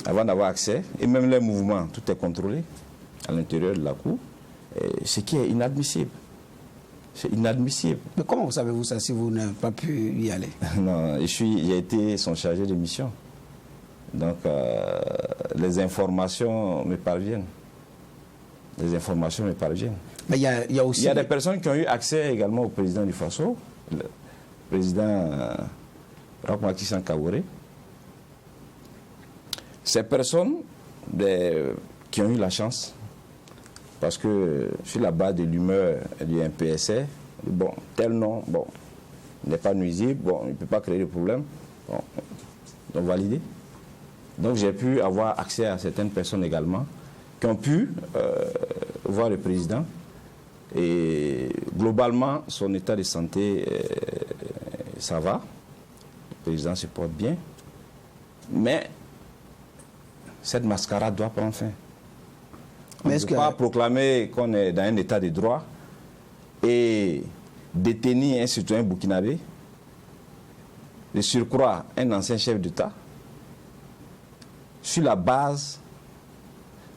avant d'avoir accès. Et même leurs mouvements, tout est contrôlé à l'intérieur de la cour. Ce qui est inadmissible. C'est inadmissible. Mais comment savez-vous ça si vous n'avez pas pu y aller? Non, j'ai été son chargé de mission. Donc, les informations me parviennent. Les informations me parviennent. Mais il y a aussi... Il y a des personnes qui ont eu accès également au président du Faso, le président Roch-Marc Kaboré. Ces personnes qui ont eu la chance, parce que sur la base de l'humeur du MPSC, bon, tel nom, bon, n'est pas nuisible, bon, il ne peut pas créer de problème, bon, donc validé. Donc j'ai pu avoir accès à certaines personnes également qui ont pu voir le président et globalement son état de santé ça va. Le président se porte bien. Mais cette mascarade doit prendre fin. On ne peut pas proclamer qu'on est dans un état de droit et détenir un citoyen burkinabé, de surcroît un ancien chef d'État, sur la base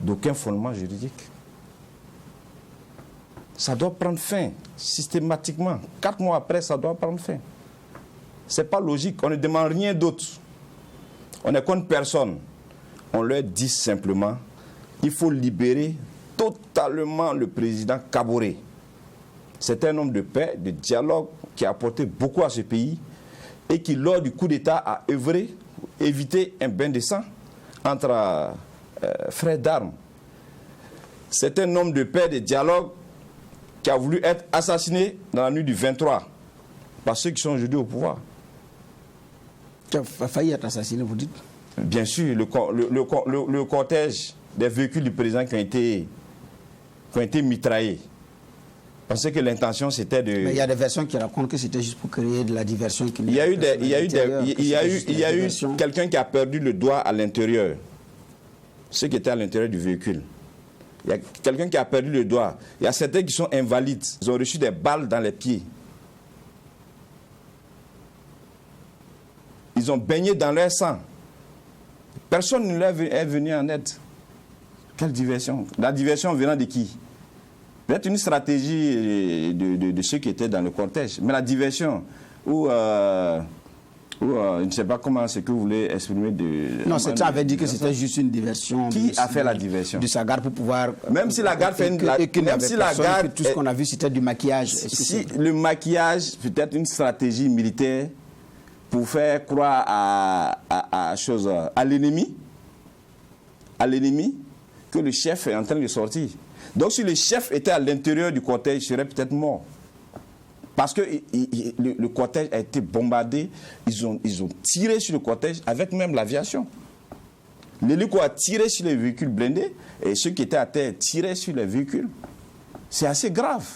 d'aucun fondement juridique. Ça doit prendre fin systématiquement. 4 mois après, ça doit prendre fin. Ce n'est pas logique. On ne demande rien d'autre. On n'est contre personne. On leur dit simplement qu'il faut libérer totalement le président Kaboré. C'est un homme de paix, de dialogue qui a apporté beaucoup à ce pays et qui, lors du coup d'État, a œuvré pour éviter un bain de sang entre frères d'armes. C'est un homme de paix, de dialogue qui a voulu être assassiné dans la nuit du 23 par ceux qui sont aujourd'hui au pouvoir. Qui a failli être assassiné, vous dites? Bien sûr, le cortège des véhicules du président qui ont été mitraillés. Parce que l'intention c'était de... Mais il y a des versions qui racontent que c'était juste pour créer de la diversion. Il y a eu quelqu'un qui a perdu le doigt à l'intérieur. Ceux qui étaient à l'intérieur du véhicule. Il y a quelqu'un qui a perdu le doigt. Il y a certains qui sont invalides. Ils ont reçu des balles dans les pieds. Ils ont baigné dans leur sang. Personne ne leur est venu en aide. Quelle diversion? La diversion venant de qui? Peut-être une stratégie de ceux qui étaient dans le cortège. Mais la diversion, je ne sais pas comment c'est que vous voulez exprimer de... Non, ça avait dit que c'était juste une diversion. Qui a fait la diversion? De sa garde pour pouvoir... Même si la garde fait une... Même si la garde... Tout ce qu'on a vu, c'était du maquillage. Si le maquillage, peut-être une stratégie militaire pour faire croire à l'ennemi, que le chef est en train de sortir. Donc si le chef était à l'intérieur du cortège, il serait peut-être mort. Parce que le cortège a été bombardé, ils ont tiré sur le cortège avec même l'aviation. L'hélico a tiré sur les véhicules blindés et ceux qui étaient à terre tiraient sur les véhicules. C'est assez grave.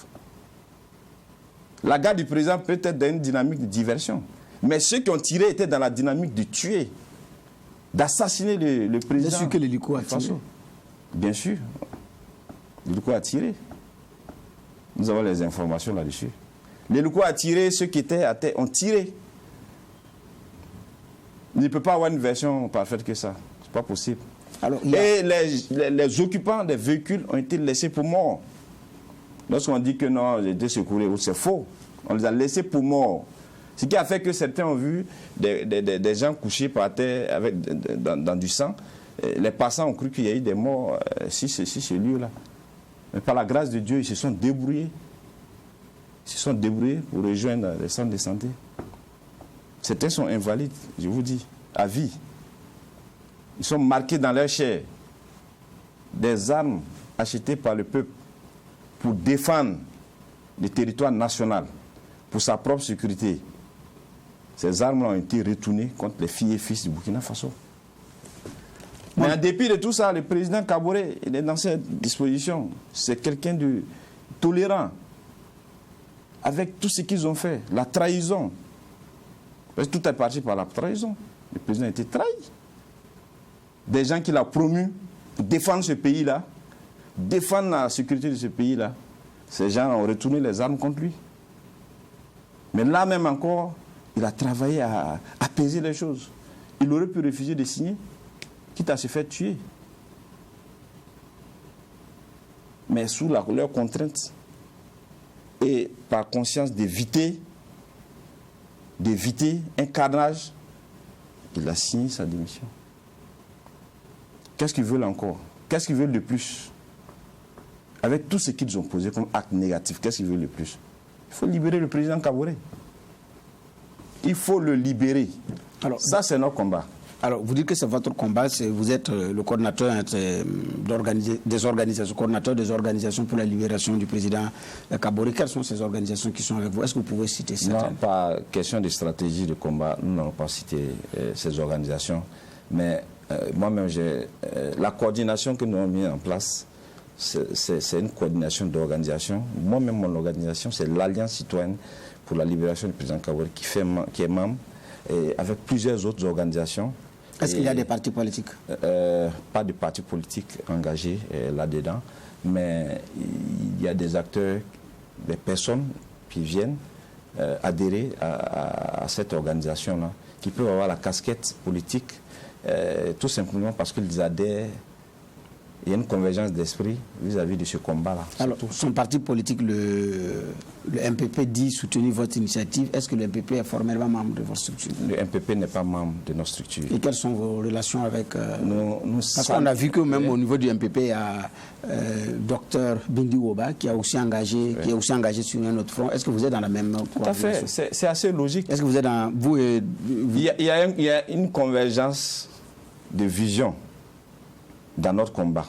La garde du président peut être dans une dynamique de diversion. Mais ceux qui ont tiré étaient dans la dynamique de tuer, d'assassiner le président. Bien sûr que l'hélico a tiré. Bien sûr. L'hélico a tiré. Nous avons les informations là-dessus. L'hélico a tiré, ceux qui étaient à terre ont tiré. Il ne peut pas avoir une version parfaite que ça. Ce n'est pas possible. Alors, et les occupants des véhicules ont été laissés pour morts. Lorsqu'on dit que non, ils étaient secourus, c'est faux. On les a laissés pour morts. Ce qui a fait que certains ont vu des gens couchés par terre dans du sang. Les passants ont cru qu'il y a eu des morts sur ce lieu-là. Mais par la grâce de Dieu, ils se sont débrouillés. Ils se sont débrouillés pour rejoindre les centres de santé. Certains sont invalides, je vous dis, à vie. Ils sont marqués dans leur chair. Des armes achetées par le peuple pour défendre le territoire national, pour sa propre sécurité. Ces armes ont été retournées contre les filles et fils du Burkina Faso. Mais en dépit de tout ça, le président Kaboré, il est dans cette disposition. C'est quelqu'un de tolérant. Avec tout ce qu'ils ont fait, la trahison. Parce que tout est parti par la trahison. Le président a été trahi. Des gens qu'il a promus pour défendre ce pays-là, défendre la sécurité de ce pays-là, ces gens ont retourné les armes contre lui. Mais là même encore, il a travaillé à apaiser les choses. Il aurait pu refuser de signer, quitte à se faire tuer. Mais sous leurs contraintes et par conscience d'éviter un carnage, il a signé sa démission. Qu'est-ce qu'ils veulent encore? Qu'est-ce qu'ils veulent de plus? Avec tout ce qu'ils ont posé comme acte négatif, qu'est-ce qu'ils veulent de plus? Il faut libérer le président Kaboré. Il faut le libérer. Alors, ça, c'est notre combat. Alors, vous dites que c'est votre combat, vous êtes le coordinateur des organisations pour la libération du président Kaboré. Quelles sont ces organisations qui sont avec vous? Est-ce que vous pouvez citer certaines? Non, pas question de stratégie de combat. Nous n'allons pas citer ces organisations. Mais moi-même, la coordination que nous avons mis en place, c'est une coordination d'organisations. Moi-même, mon organisation, c'est l'Alliance citoyenne pour la libération du président Kaboré qui est membre, et avec plusieurs autres organisations. Est-ce qu'il y a des partis politiques? Pas de partis politiques engagés là-dedans, mais il y a des acteurs, des personnes qui viennent adhérer à cette organisation-là, qui peuvent avoir la casquette politique, tout simplement parce qu'ils adhèrent. Il y a une convergence d'esprit vis-à-vis de ce combat-là. Alors, son parti politique, le MPP, dit soutenir votre initiative. Est-ce que le MPP est formellement membre de votre structure? Le MPP n'est pas membre de notre structure. Et quelles sont vos relations avec... Parce qu'on a vu que même au niveau du MPP, il y a Dr Bindi Woba qui est aussi engagé sur un autre front. Est-ce que vous êtes dans la même Tout à fait, c'est assez logique. Est-ce que vous êtes dans... Il y a une convergence de vision dans notre combat.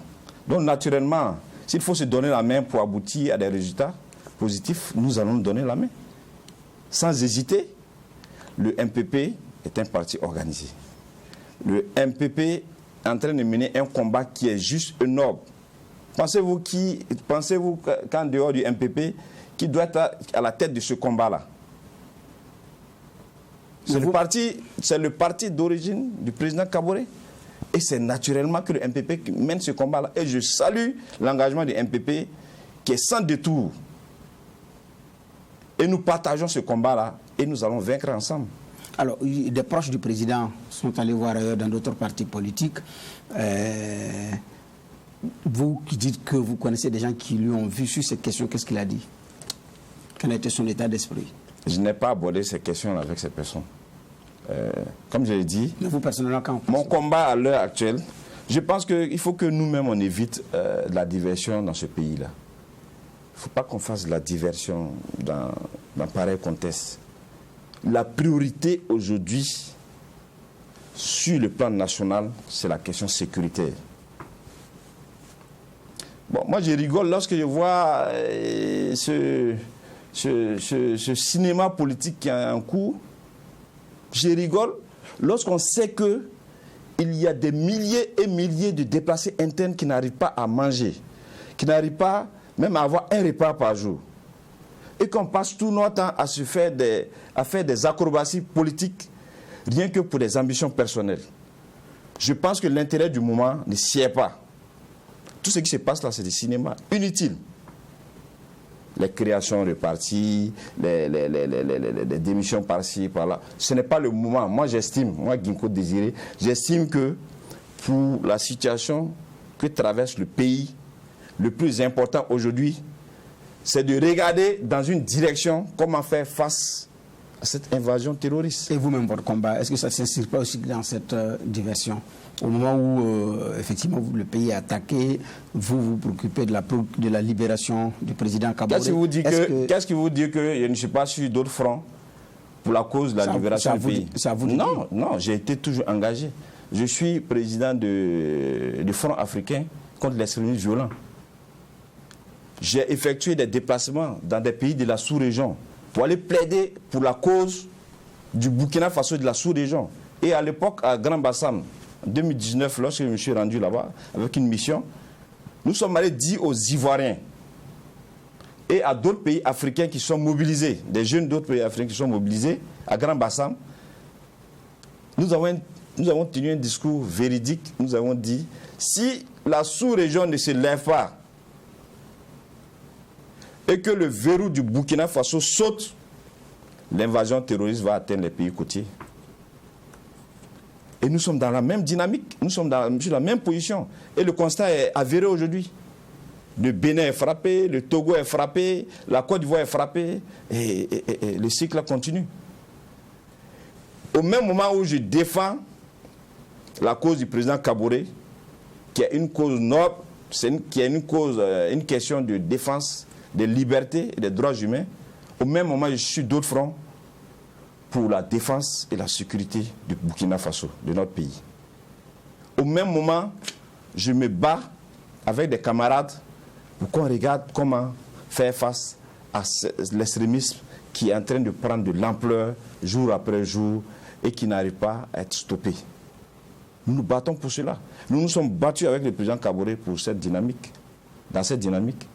Donc naturellement, s'il faut se donner la main pour aboutir à des résultats positifs, nous allons nous donner la main. Sans hésiter, le MPP est un parti organisé. Le MPP est en train de mener un combat qui est juste et noble. Pensez-vous qu'en dehors du MPP, qui doit être à la tête de ce combat-là? C'est le parti d'origine du président Kaboré. Et c'est naturellement que le MPP mène ce combat-là. Et je salue l'engagement du MPP qui est sans détour. Et nous partageons ce combat-là et nous allons vaincre ensemble. Alors, des proches du président sont allés voir ailleurs dans d'autres partis politiques. Vous qui dites que vous connaissez des gens qui lui ont vu sur cette question, qu'est-ce qu'il a dit? Quel a été son état d'esprit? Je n'ai pas abordé ces questions avec ces personnes. Comme je l'ai dit, mais vous personnellement, mon combat à l'heure actuelle, je pense qu'il faut que nous-mêmes on évite la diversion dans ce pays-là. Il ne faut pas qu'on fasse de la diversion dans pareil contexte. La priorité aujourd'hui, sur le plan national, c'est la question sécuritaire. Bon, moi je rigole lorsque je vois ce cinéma politique qui est en cours. Je rigole lorsqu'on sait qu'il y a des milliers et milliers de déplacés internes qui n'arrivent pas à manger, qui n'arrivent pas même à avoir un repas par jour. Et qu'on passe tout notre temps à faire des acrobaties politiques rien que pour des ambitions personnelles. Je pense que l'intérêt du moment ne s'y est pas. Tout ce qui se passe là, c'est du cinéma inutile. Les créations reparties, les démissions par-ci, par-là. Ce n'est pas le moment. Moi, Ginko Désiré, j'estime que pour la situation que traverse le pays, le plus important aujourd'hui, c'est de regarder dans une direction comment faire face à cette invasion terroriste. Et vous-même, votre combat, est-ce que ça ne s'inscrit pas aussi dans cette diversion? Au moment où, effectivement, le pays est attaqué, vous vous préoccupez de la libération du président Kaboré. Qu'est-ce qui vous dit que je ne suis pas sur d'autres fronts pour la cause de la libération du pays? Non, j'ai été toujours engagé. Je suis président du Front africain contre l'extrémisme violent. J'ai effectué des déplacements dans des pays de la sous-région pour aller plaider pour la cause du Burkina Faso de la sous-région. Et à l'époque, à Grand Bassam, en 2019, lorsque je me suis rendu là-bas avec une mission, nous sommes allés dire aux Ivoiriens et à d'autres pays africains qui sont mobilisés, des jeunes d'autres pays africains qui sont mobilisés à Grand Bassam, nous avons tenu un discours véridique. Nous avons dit, si la sous-région ne se lève pas et que le verrou du Burkina Faso saute, l'invasion terroriste va atteindre les pays côtiers. Et nous sommes dans la même dynamique, nous sommes sur la même position. Et le constat est avéré aujourd'hui. Le Bénin est frappé, le Togo est frappé, la Côte d'Ivoire est frappée, et le cycle continue. Au même moment où je défends la cause du président Kaboré, qui est une cause noble, qui est une question de défense des libertés et des droits humains, au même moment je suis d'autres fronts pour la défense et la sécurité du Burkina Faso, de notre pays. Au même moment, je me bats avec des camarades pour qu'on regarde comment faire face à l'extrémisme qui est en train de prendre de l'ampleur jour après jour et qui n'arrive pas à être stoppé. Nous nous battons pour cela. Nous nous sommes battus avec le président Kaboré pour cette dynamique, dans cette dynamique.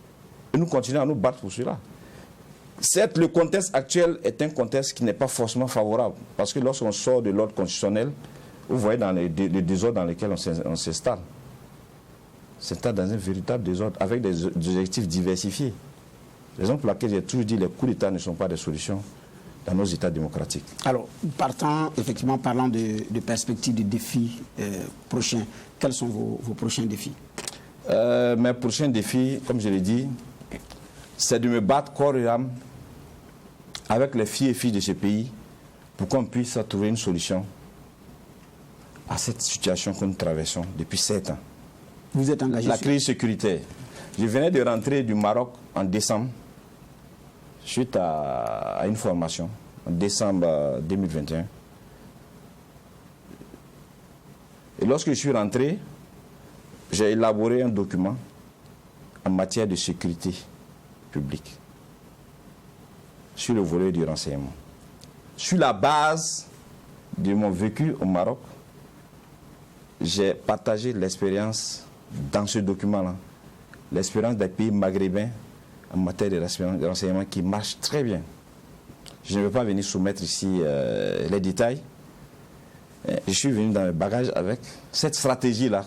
Et nous continuons à nous battre pour cela. Certes, le contexte actuel est un contexte qui n'est pas forcément favorable. Parce que lorsqu'on sort de l'ordre constitutionnel, vous voyez dans les désordres dans lesquels on s'installe. On s'installe dans un véritable désordre avec des objectifs diversifiés. Raison pour laquelle j'ai toujours dit que les coups d'État ne sont pas des solutions dans nos États démocratiques. Alors, parlant de perspectives de défis prochains, quels sont vos prochains défis? Mes prochains défis, comme je l'ai dit, c'est de me battre corps et âme avec les filles et filles de ce pays pour qu'on puisse trouver une solution à cette situation que nous traversons depuis 7 ans. Vous êtes engagé La crise sécuritaire. Je venais de rentrer du Maroc en décembre, suite à une formation, en décembre 2021. Et lorsque je suis rentré, j'ai élaboré un document en matière de sécurité publique sur le volet du renseignement. Sur la base de mon vécu au Maroc, j'ai partagé l'expérience dans ce document-là, l'expérience des pays maghrébins en matière de renseignement qui marche très bien. Je ne vais pas venir soumettre ici les détails. Je suis venu dans le bagage avec cette stratégie-là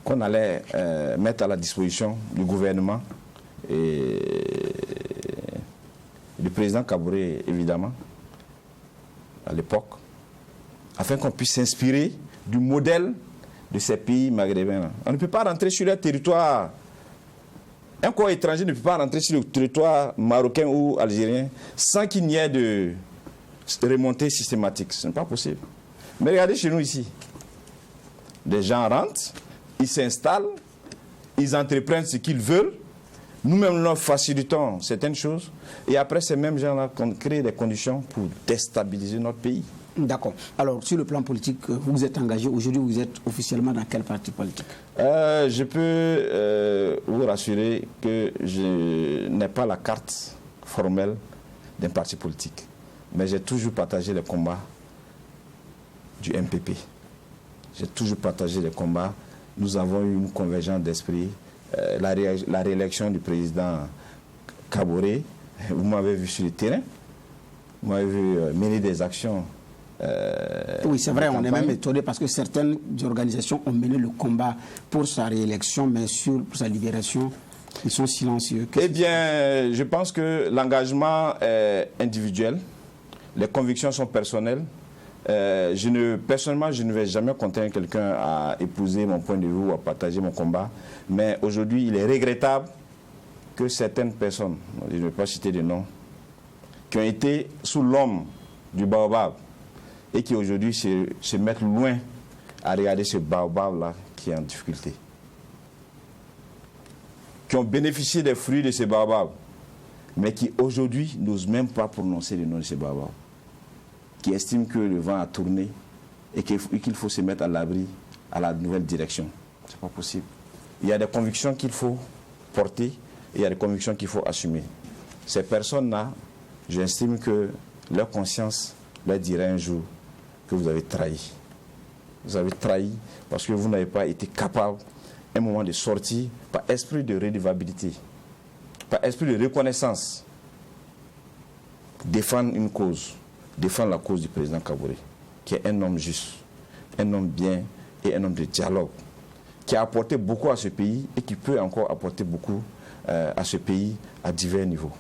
qu'on allait mettre à la disposition du gouvernement et du président Kaboré, évidemment, à l'époque, afin qu'on puisse s'inspirer du modèle de ces pays maghrébins. On ne peut pas rentrer sur leur territoire. Un corps étranger ne peut pas rentrer sur le territoire marocain ou algérien sans qu'il n'y ait de remontée systématique. Ce n'est pas possible. Mais regardez chez nous ici. Des gens rentrent, ils s'installent, ils entreprennent ce qu'ils veulent. Nous-mêmes, nous facilitons certaines choses. Et après, ces mêmes gens-là créent des conditions pour déstabiliser notre pays. D'accord. Alors, sur le plan politique, vous êtes engagé. Aujourd'hui, vous êtes officiellement dans quel parti politique? Je peux vous rassurer que je n'ai pas la carte formelle d'un parti politique. Mais j'ai toujours partagé les combats du MPP. J'ai toujours partagé les combats. Nous avons eu une convergence d'esprit. La réélection du président Kaboré, vous m'avez vu sur le terrain. Vous m'avez vu mener des actions. Oui, c'est vrai, on est même étonné parce que certaines organisations ont mené le combat pour sa réélection, mais pour sa libération, ils sont silencieux. Eh bien, je pense que l'engagement est individuel, les convictions sont personnelles. Personnellement, je ne vais jamais contraindre quelqu'un à épouser mon point de vue ou à partager mon combat, mais aujourd'hui, il est regrettable que certaines personnes, je ne vais pas citer de noms, qui ont été sous l'homme du baobab, et qui aujourd'hui se mettent loin à regarder ce baobab-là qui est en difficulté. Qui ont bénéficié des fruits de ce baobab, mais qui aujourd'hui n'osent même pas prononcer le nom de ce baobab. Qui estiment que le vent a tourné et qu'il faut se mettre à l'abri à la nouvelle direction. Ce n'est pas possible. Il y a des convictions qu'il faut porter et il y a des convictions qu'il faut assumer. Ces personnes-là, j'estime que leur conscience leur dirait un jour que vous avez trahi. Vous avez trahi parce que vous n'avez pas été capable, à un moment de sortir, par esprit de redevabilité, par esprit de reconnaissance, défendre une cause, défendre la cause du président Kaboré, qui est un homme juste, un homme bien et un homme de dialogue, qui a apporté beaucoup à ce pays et qui peut encore apporter beaucoup à ce pays à divers niveaux.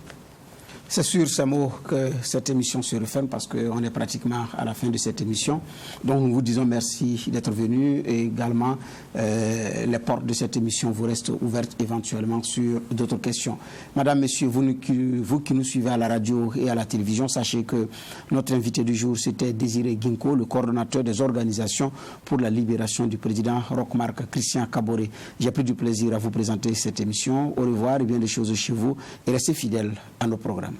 C'est sur ces mots que cette émission se referme parce qu'on est pratiquement à la fin de cette émission. Donc nous vous disons merci d'être venus et également les portes de cette émission vous restent ouvertes éventuellement sur d'autres questions. Madame, Messieurs, vous qui nous suivez à la radio et à la télévision, sachez que notre invité du jour c'était Désiré Guinko, le coordonnateur des organisations pour la libération du président Roch-Marc Christian Kaboré. J'ai pris du plaisir à vous présenter cette émission. Au revoir et bien des choses chez vous et restez fidèles à nos programmes.